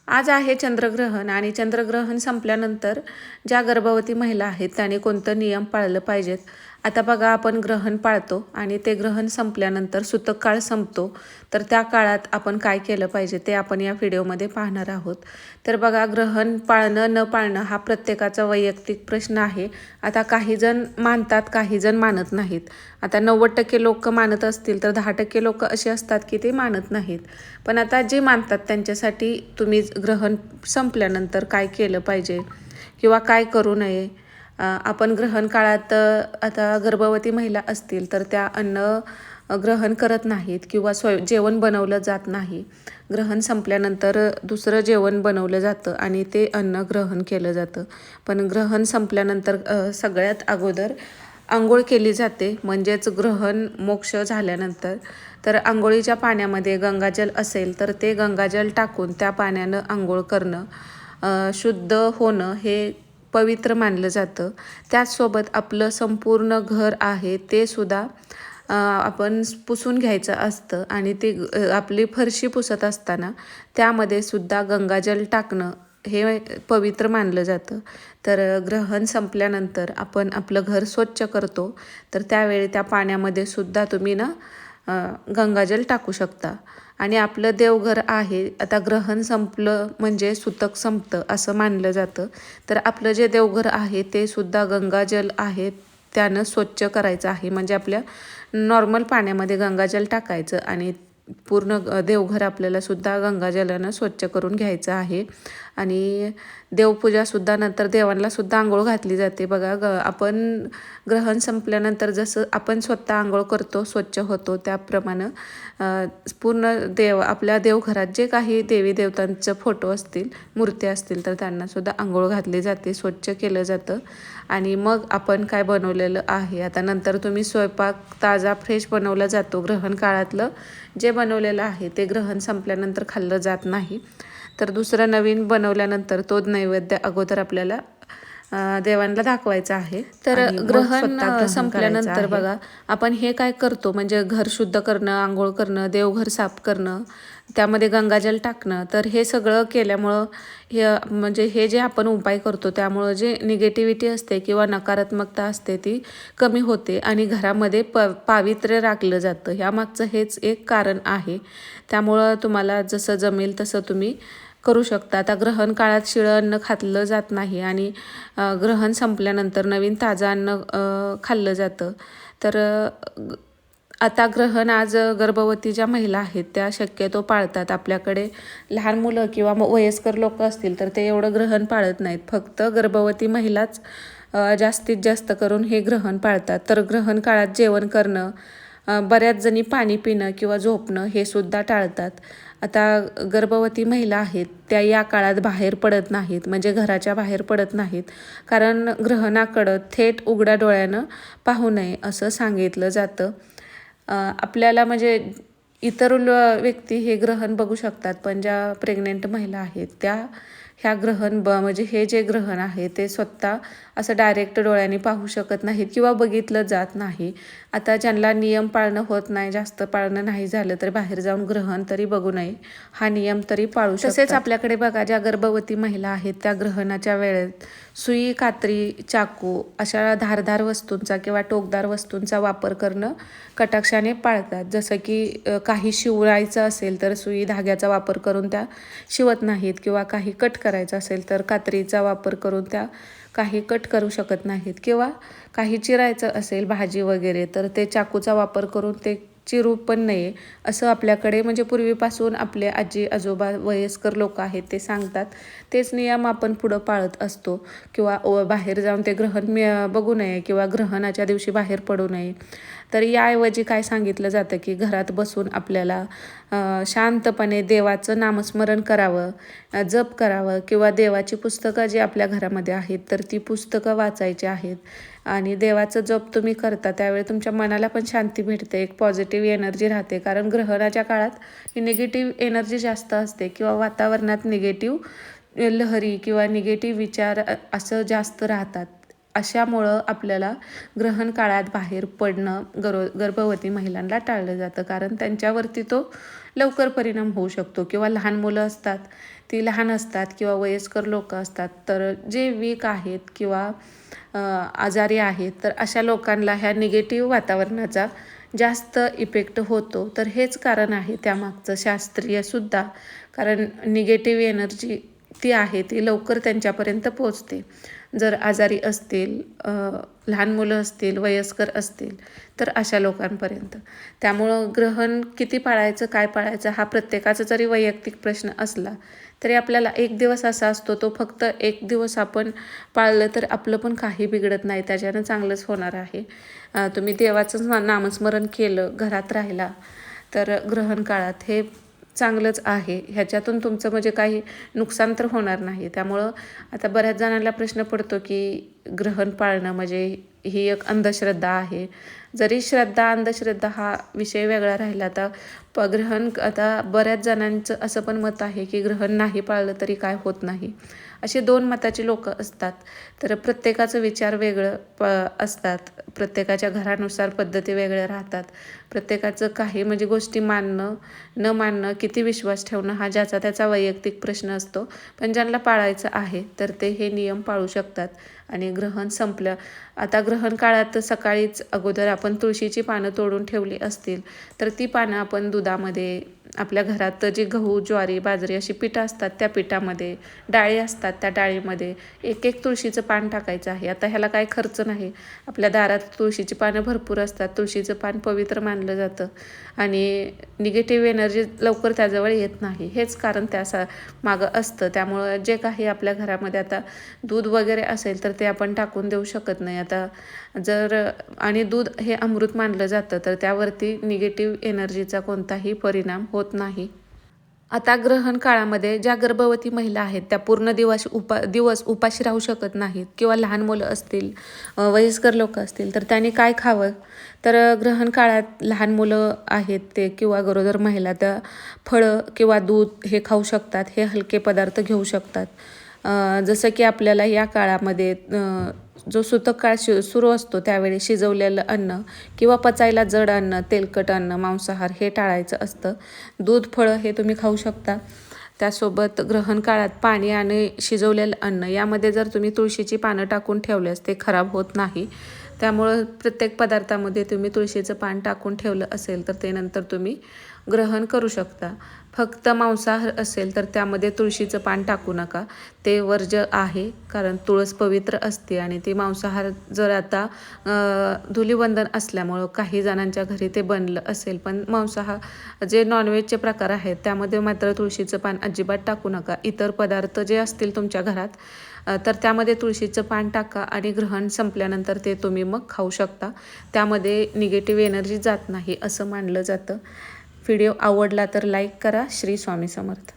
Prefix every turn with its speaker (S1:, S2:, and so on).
S1: आज आहे चंद्रग्रहण आणि चंद्रग्रहण संपल्यानंतर ज्या गर्भवती महिला आहेत त्याने कोणतं नियम पाळलं पाहिजेत. आता बघा, आपण ग्रहण पाळतो आणि ते ग्रहण संपल्यानंतर सूतक काळ संपतो, तर त्या काळात आपण काय केलं पाहिजे ते आपण या व्हिडिओमध्ये पाहणार आहोत. तर बघा, ग्रहण पाळणं न पाळणं हा प्रत्येकाचा वैयक्तिक प्रश्न आहे. आता काही जण मानतात, काही जण मानत नाहीत. आता 90% लोक मानत असतील तर 10% लोक असे असतात की ते मानत नाहीत. पण आता जे मानतात त्यांच्यासाठी तुम्ही ग्रहण संपल्यानंतर काय केलं पाहिजे किंवा काय करू नये. आपण ग्रहण काळात आता गर्भवती महिला असतील तर त्या अन्न ग्रहण करत नाहीत किंवा जेवण बनवलं जात नाही. ग्रहण संपल्यानंतर दुसरं जेवण बनवलं जातं आणि ते अन्न ग्रहण केलं जातं. पण ग्रहण संपल्यानंतर सगळ्यात अगोदर आंघोळ केली जाते, म्हणजेच ग्रहण मोक्ष झाल्यानंतर. तर आंघोळीच्या पाण्यामध्ये गंगाजल असेल तर ते गंगाजल टाकून त्या पाण्यानं आंघोळ करणं, शुद्ध होणं हे पवित्र मानलं जातं. त्याचसोबत आपलं संपूर्ण घर आहे ते सुद्धा आपण पुसून घ्यायचं असतं आणि ते आपली फरशी पुसत असताना त्यामध्ये सुद्धा गंगाजल टाकणं हे पवित्र मानलं जातं. तर ग्रहण संपल्यानंतर आपण आपलं घर स्वच्छ करतो, तर त्यावेळी त्या पाण्यामध्ये सुद्धा तुम्ही गंगाजल टाकू शकता. आणि आपलं देवघर आहे, आता ग्रहण संपलं म्हणजे सुतक संपतं असं मानलं जातं. तर आपलं जे देवघर आहे ते सुद्धा गंगाजल आहे त्यानं स्वच्छ करायचं आहे. म्हणजे आपल्या नॉर्मल पाण्यामध्ये गंगाजल टाकायचं आणि पूर्ण देवघर आपल्याला सुद्धा गंगाजलानं स्वच्छ करून घ्यायचं आहे. आणि देवपूजासुद्धा नंतर देवांना सुद्धा आंघोळ घातली जाते. बघा, आपण ग्रहण संपल्यानंतर जसं आपण स्वतः आंघोळ करतो, स्वच्छ होतो, त्याप्रमाणे पूर्ण आपल्या देवघरात जे काही देवी देवतांचं फोटो असतील, मूर्त्या असतील तर त्यांनासुद्धा आंघोळ घातली जाते, स्वच्छ केलं जातं. आणि मग आपण काय बनवलेलं आहे, आता नंतर तुम्ही स्वयंपाक ताजा फ्रेश बनवला जातो. ग्रहण काळातलं जे बनवलेलं आहे ते ग्रहण संपल्यानंतर खाल्लं जात नाही. तर दुसरं नवीन बनवल्यानंतर तो नैवेद्य अगोदर आपल्याला देवांना दाखवायचं आहे. तर ग्रहण संपल्यानंतर बघा, आपण हे काय करतो म्हणजे घर शुद्ध करणं, आंघोळ करणं, देवघर साफ करणं, त्यामध्ये गंगाजल टाकणं. तर हे सगळं केल्यामुळं म्हणजे हे जे आपण उपाय करतो त्यामुळं जे निगेटिव्हिटी असते किंवा नकारात्मकता असते ती कमी होते आणि घरामध्ये पावित्र्य राखलं जातं. ह्यामागचं हेच एक कारण आहे. त्यामुळं तुम्हाला जसं जमेल तसं तुम्ही करू शकता. आता ग्रहण काळात शिळं अन्न खाल्लं जात नाही आणि ग्रहण संपल्यानंतर नवीन ताजं अन्न खाल्लं जातं. तर आता ग्रहण आज गर्भवती ज्या महिला आहेत त्या शक्यतो पाळतात. आपल्याकडे लहान मुलं किंवा वयस्कर लोक असतील तर ते एवढं ग्रहण पाळत नाहीत. फक्त गर्भवती महिलाच जास्तीत जास्त करून हे ग्रहण पाळतात. तर ग्रहण काळात जेवण करणं, बऱ्याच जणी पाणी पिणं किंवा झोपणं हे सुद्धा टाळतात. आता गर्भवती महिला आहेत त्या या काळात बाहेर पडत नाहीत, म्हणजे घराच्या बाहेर पडत नाहीत, कारण ग्रहणाकडं थेट उघड्या डोळ्यानं पाहू नये असं सांगितलं जातं. आपल्याला म्हणजे इतर व्यक्ती हे ग्रहण बघू शकतात, पण ज्या प्रेग्नेंट महिला आहेत त्या ह्या म्हणजे हे जे ग्रहण आहे ते स्वतः असं डायरेक्ट डोळ्यांनी पाहू शकत नाहीत किंवा बघितलं जात नाही. आता ज्यांना नियम पाळणं होत नाही, जास्त पाळणं नाही झालं तर बाहेर जाऊन ग्रहण तरी बघू नये, हा नियम तरी पाळू शकतात. तसेच आपल्याकडे बघा, ज्या गर्भवती महिला आहेत त्या ग्रहणाच्या वेळेत सुई, कात्री, चाकू अशा धारदार वस्तूंचा किंवा टोकदार वस्तूंचा वापर करणं कटाक्षाने पाळतात. जसं की काही शिवायचं असेल तर सुई धाग्याचा वापर करून त्या शिवत नाहीत किंवा काही कट करायचं असेल तर कात्रीचा वापर करून त्या काही कट करू शकत नाहीत किंवा काही चिरायचं असेल भाजी वगैरे तर ते चाकूचा वापर करून ते चिरू पण नये असं आपल्याकडे म्हणजे पूर्वीपासून आपले आजी आजोबा वयस्कर लोक आहेत ते सांगतात. तेच नियम आपण पुढं पाळत असतो. किंवा बाहेर जाऊन ते ग्रहण बघू नये किंवा ग्रहणाच्या दिवशी बाहेर पडू नये. तर याऐवजी काय सांगितलं जातं की घरात बसून आपल्याला शांतपणे देवाचं नामस्मरण करावं, जप करावं किंवा देवाची पुस्तकं जी आपल्या घरामध्ये आहेत तर ती पुस्तकं वाचायची आहेत. आणि देवाचं जप तुम्ही करता त्यावेळी तुमच्या मनाला पण शांती भेटते, एक पॉझिटिव्ह एनर्जी राहते. कारण ग्रहणाच्या काळात ही निगेटिव्ह एनर्जी जास्त असते किंवा वातावरणात निगेटिव्ह लहरी किंवा निगेटिव्ह विचार असं जास्त राहतात. अशामुळं आपल्याला ग्रहण काळात बाहेर पडणं गर्भवती महिलांना टाळलं जातं, कारण त्यांच्यावरती तो लवकर परिणाम होऊ शकतो. किंवा लहान मुलं असतात, ती लहान असतात किंवा वयस्कर लोक असतात, तर जे वीक आहेत किंवा आजारी आहेत, तर अशा लोकांना ह्या निगेटिव्ह वातावरणाचा जास्त इफेक्ट होतो. तर हेच कारण आहे त्यामागचं शास्त्रीयसुद्धा, कारण निगेटिव्ह एनर्जी ती आहे ती लवकर त्यांच्यापर्यंत पोचते. जर आजारी असतील, लहान मुलं असतील, वयस्कर असतील, तर अशा लोकांपर्यंत. त्यामुळं ग्रहण किती पाळायचं, काय पाळायचं हा प्रत्येकाचा जरी वैयक्तिक प्रश्न असला तरी आपल्याला एक दिवस असा असतो, तो फक्त एक दिवस आपण पाळलं तर आपलं पण काही बिघडत नाही, त्याच्यानं चांगलंच होणार आहे. तुम्ही देवाचं नामस्मरण केलं, घरात राहिला, तर ग्रहण काळात हे चांगलंच आहे. ह्याच्यातून तुमचं म्हणजे काही नुकसान तर होणार नाही. त्यामुळं आता बऱ्याच जणांना प्रश्न पडतो की ग्रहण पाळणं म्हणजे ही एक अंधश्रद्धा आहे. जरी श्रद्धा अंधश्रद्धा हा विषय वेगळा राहिला, आता ग्रहण, आता बऱ्याच जणांचं असं पण मत आहे की ग्रहण नाही पाळलं तरी काय होत नाही. असे 2 मताची लोकं असतात. तर प्रत्येकाचं विचार वेगळं असतात, प्रत्येकाच्या घरानुसार पद्धती वेगळ्या राहतात. प्रत्येकाचं काही म्हणजे गोष्टी मानणं न मानणं, किती विश्वास ठेवणं हा ज्याचा त्याचा वैयक्तिक प्रश्न असतो. पण ज्यांना पाळायचं आहे तर ते हे नियम पाळू शकतात. आणि ग्रहण संपलं, आता ग्रहण काळात सकाळीच अगोदर आपण तुळशीची पानं तोडून ठेवली असतील तर ती पानं आपण दुधामध्ये, आपल्या घरात जी गहू, ज्वारी, बाजरी अशी पिठं असतात त्या पिठामध्ये, डाळी असतात त्या डाळीमध्ये एक एक तुळशीचं पान टाकायचं आहे. आता ह्याला काय खर्च नाही, आपल्या दारात तुळशीची पानं भरपूर असतात. तुळशीचं पान पवित्र मानलं जातं आणि निगेटिव्ह एनर्जी लवकर त्याजवळ येत नाही, हेच कारण मागं असतं. त्यामुळं जे काही आपल्या घरामध्ये आता दूध वगैरे असेल तर ते आपण टाकून देऊ शकत नाही. आता आणि दूध हे अमृत मानलं जातं, तर त्यावरती निगेटिव्ह एनर्जीचा कोणताही परिणाम होत नाही. आता ग्रहण काळामध्ये ज्या गर्भवती महिला आहेत त्या पूर्ण दिवस उपाशी राहू शकत नाहीत, किंवा लहान मुलं असतील, वयस्कर लोक असतील, तर त्यांनी काय खावं? तर ग्रहण काळात लहान मुलं आहेत ते किंवा गरोदर महिला त्या फळं किंवा दूध हे खाऊ शकतात, हे हलके पदार्थ घेऊ शकतात. जसं की आपल्याला या काळामध्ये जो सूतक काळ सुरू असतो त्यावेळी शिजवलेलं अन्न किंवा पचायला जड अन्न, तेलकट अन्न, मांसाहार हे टाळायचं असतं. दूध, फळं हे तुम्ही खाऊ शकता. त्यासोबत ग्रहण काळात पाणी आणि शिजवलेलं अन्न यामध्ये जर तुम्ही तुळशीची पानं टाकून ठेवल्यास ते खराब होत नाही. त्यामुळं प्रत्येक पदार्थामध्ये तुम्ही तुळशीचं पान टाकून ठेवलं असेल तर ते नंतर तुम्ही ग्रहण करू शकता. फक्त मांसाहार असेल तर त्यामध्ये तुळशीचं पान टाकू नका, ते वर्ज्य आहे, कारण तुळस पवित्र असते. आणि ती मांसाहार जर आता धुलीवंदन असल्यामुळं काही जणांच्या घरी ते बनलं असेल, पण मांसाहार जे नॉनव्हेजचे प्रकार आहेत त्यामध्ये मात्र तुळशीचं पान अजिबात टाकू नका. इतर पदार्थ जे असतील तुमच्या घरात तर त्यामध्ये तुळशीचं पान टाका आणि ग्रहण संपल्यानंतर ते तुम्ही मग खाऊ शकता. त्यामध्ये निगेटिव्ह एनर्जी जात नाही असं मानलं जातं. व्हिडिओ आवडला तर लाईक करा. श्री स्वामी समर्थ.